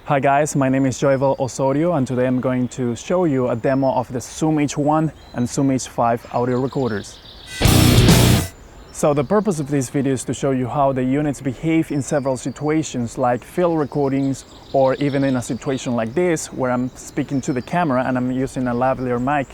Hi guys, my name is Joyvel Osorio and today I'm going to show you a demo of the Zoom H1 and Zoom H5 audio recorders. So the purpose of this video is to show you how the units behave in several situations like field recordings or even in a situation like this where I'm speaking to the camera and I'm using a lavalier mic.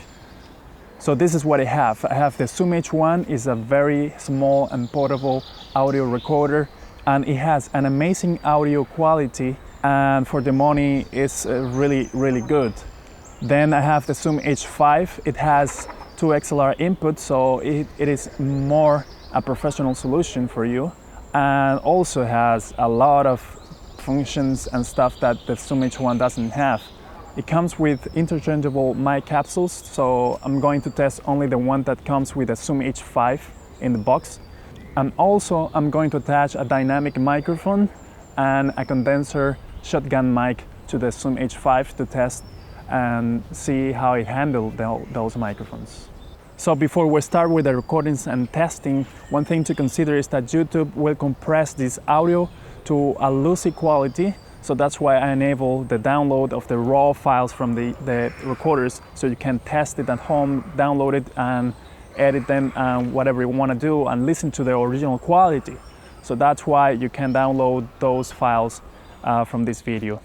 So this is what I have. I have the Zoom H1, is a very small and portable audio recorder and it has an amazing audio quality, and for the money it's really good. Then I have the Zoom H5. It has two XLR inputs, so it is more a professional solution for you, and also has a lot of functions and stuff that the Zoom H1 doesn't have. It comes with interchangeable mic capsules, so I'm going to test only the one that comes with a Zoom H5 in the box. And also I'm going to attach a dynamic microphone and a condenser shotgun mic to the Zoom H5 to test and see how it handles those microphones. So before we start with the recordings and testing, one thing to consider is that YouTube will compress this audio to a lossy quality. So that's why I enable the download of the raw files from the recorders, so you can test it at home, download it and edit them and whatever you want to do and listen to the original quality. So that's why you can download those files from this video.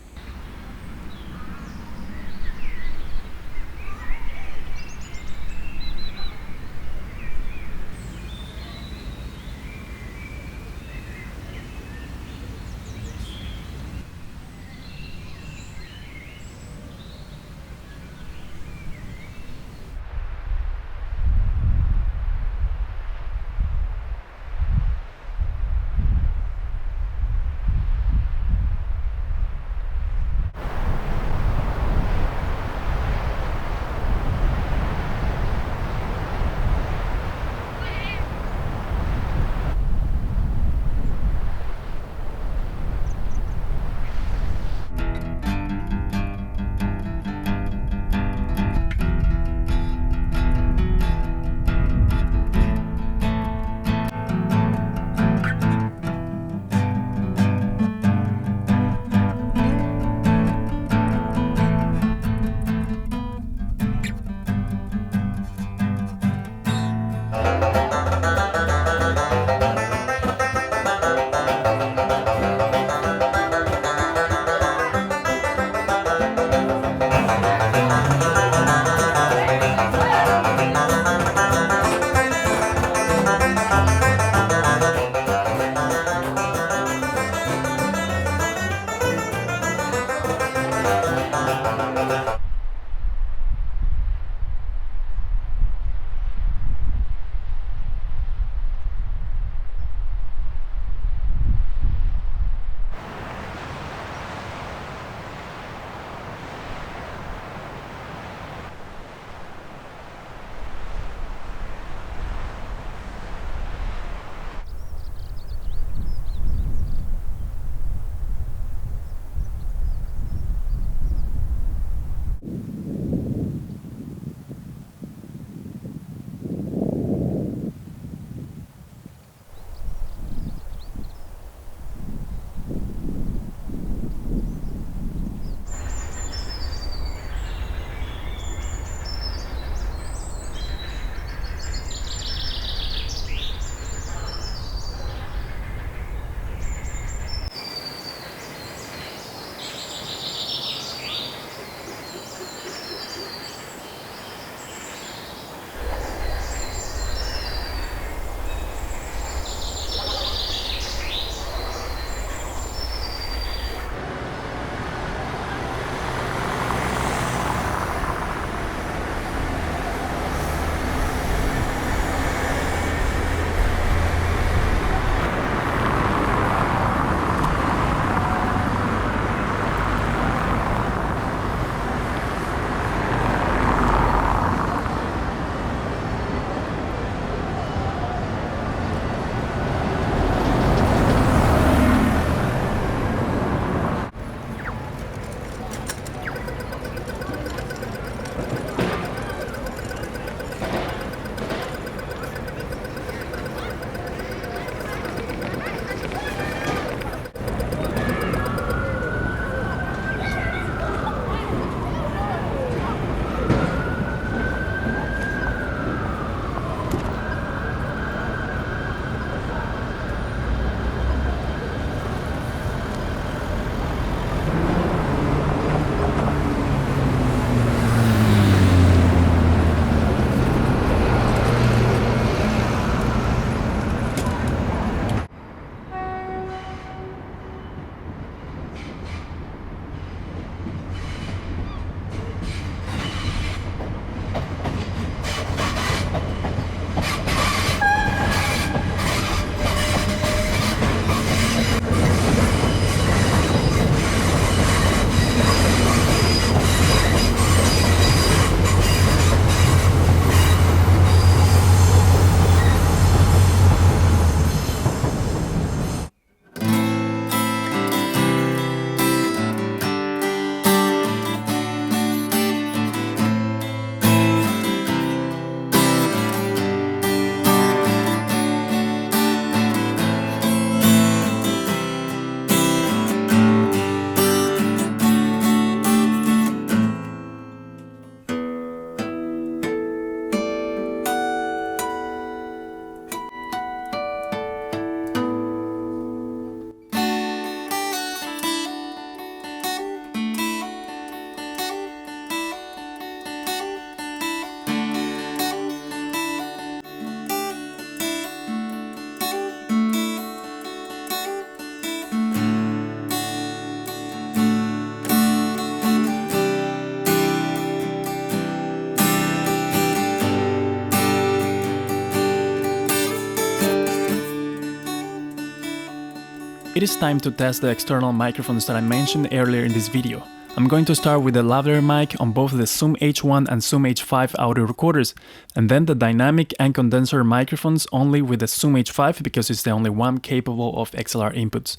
It is time to test the external microphones that I mentioned earlier in this video. I'm going to start with the lavalier mic on both the Zoom H1 and Zoom H5 audio recorders, and then the dynamic and condenser microphones only with the Zoom H5 because it's the only one capable of XLR inputs.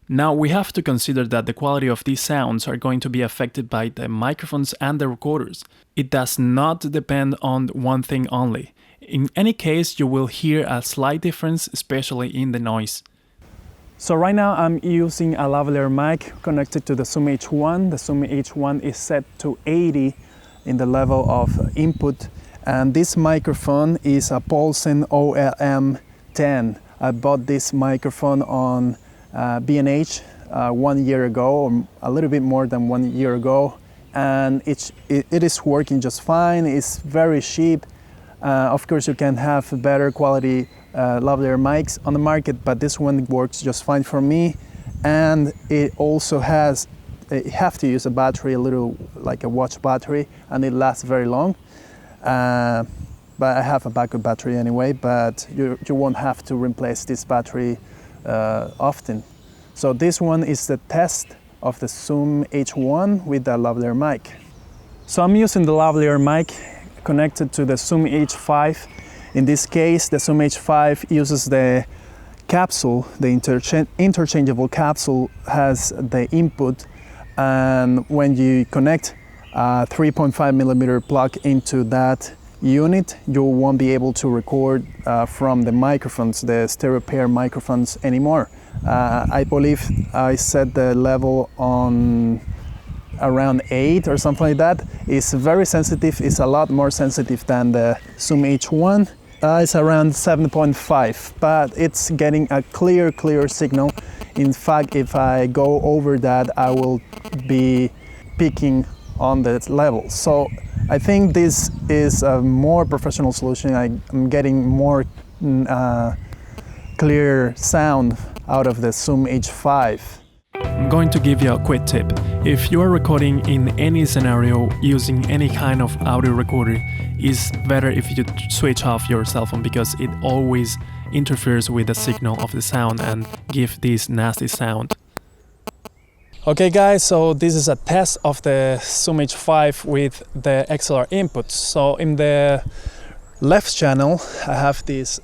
Now we have to consider that the quality of these sounds are going to be affected by the microphones and the recorders. It does not depend on one thing only. In any case, you will hear a slight difference, especially in the noise. So right now I'm using a lavalier mic connected to the Zoom H1. The Zoom H1 is set to 80 in the level of input, and this microphone is a Paulsen OLM10. I bought this microphone on B&H 1 year ago, or a little bit more than 1 year ago, and it is working just fine. It's very cheap. Of course, you can have better quality lavalier mics on the market, but this one works just fine for me. And it also has, you have to use a battery, a little like a watch battery, and it lasts very long. But I have a backup battery anyway, but you won't have to replace this battery often. So this one is the test of the Zoom H1 with the lavalier mic. So I'm using the lavalier mic connected to the Zoom H5. In this case, the Zoom H5 uses the capsule, the interchangeable capsule has the input, and when you connect a 3.5mm plug into that unit, you won't be able to record from the microphones, the stereo pair microphones anymore. I believe I set the level on around 8 or something like that. It's very sensitive. It's a lot more sensitive than the Zoom H1. It's around 7.5, but it's getting a clear signal. In fact, if I go over that, I will be picking on that level. So I think this is a more professional solution. I'm getting more clear sound out of the Zoom H5. I'm going to give you a quick tip. If you are recording in any scenario using any kind of audio recorder, it's better if you switch off your cell phone because it always interferes with the signal of the sound and give this nasty sound. Okay guys, so this is a test of the Zoom H5 with the XLR inputs. So in the left channel I have this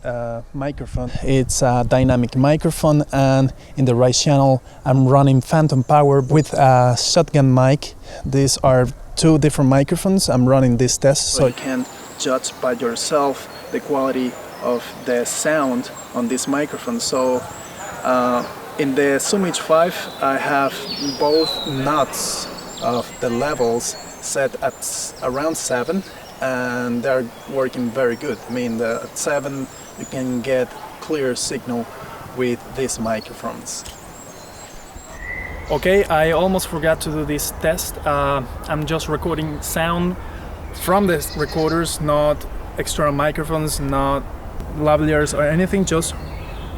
microphone. It's a dynamic microphone, and in the right channel I'm running phantom power with a shotgun mic. These are two different microphones. I'm running this test so you can judge by yourself the quality of the sound on this microphone. So in the Zoom H5 I have both knots of the levels set at around 7, and they're working very good. I mean, at 7 you can get clear signal with these microphones. Okay, I almost forgot to do this test. I'm just recording sound from the recorders, not external microphones, not lavaliers or anything, just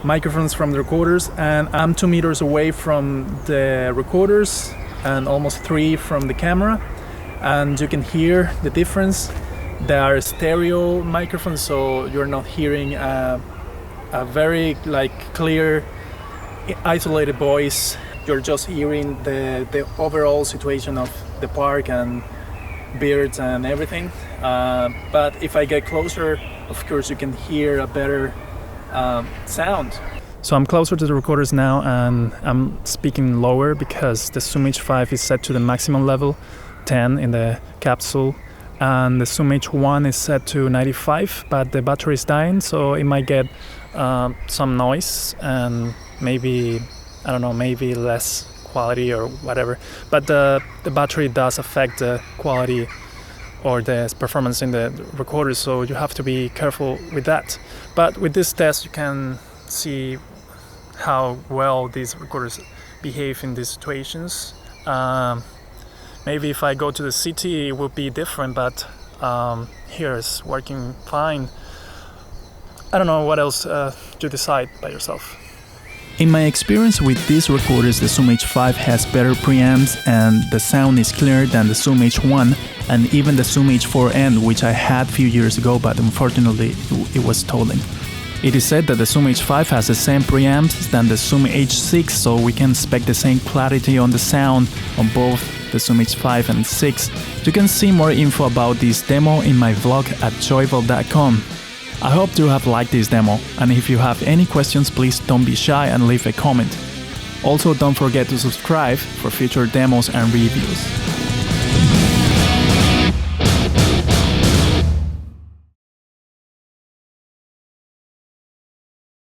microphones from the recorders. And I'm 2 meters away from the recorders and almost 3 from the camera, and you can hear the difference. They are stereo microphones, so you're not hearing a very clear isolated voice. You're just hearing the overall situation of the park and birds and everything. But if I get closer, of course you can hear a better sound. So I'm closer to the recorders now, and I'm speaking lower because the Zoom H5 is set to the maximum level, 10 in the capsule, and the Zoom H1 is set to 95, but the battery is dying, so it might get some noise and maybe, I don't know, maybe less quality or whatever. But the battery does affect the quality or the performance in the recorders, so you have to be careful with that. But with this test you can see how well these recorders behave in these situations. Maybe if I go to the city it would be different, but here it's working fine. I don't know what else to decide by yourself. In my experience with these recorders, the Zoom H5 has better preamps and the sound is clearer than the Zoom H1 and even the Zoom H4n, which I had a few years ago, but unfortunately it was stolen. It is said that the Zoom H5 has the same preamps than the Zoom H6, so we can expect the same clarity on the sound on both the Zoom H5 and 6. You can see more info about this demo in my vlog at joyvel.com. I hope you have liked this demo, and if you have any questions, please don't be shy and leave a comment. Also, don't forget to subscribe for future demos and reviews.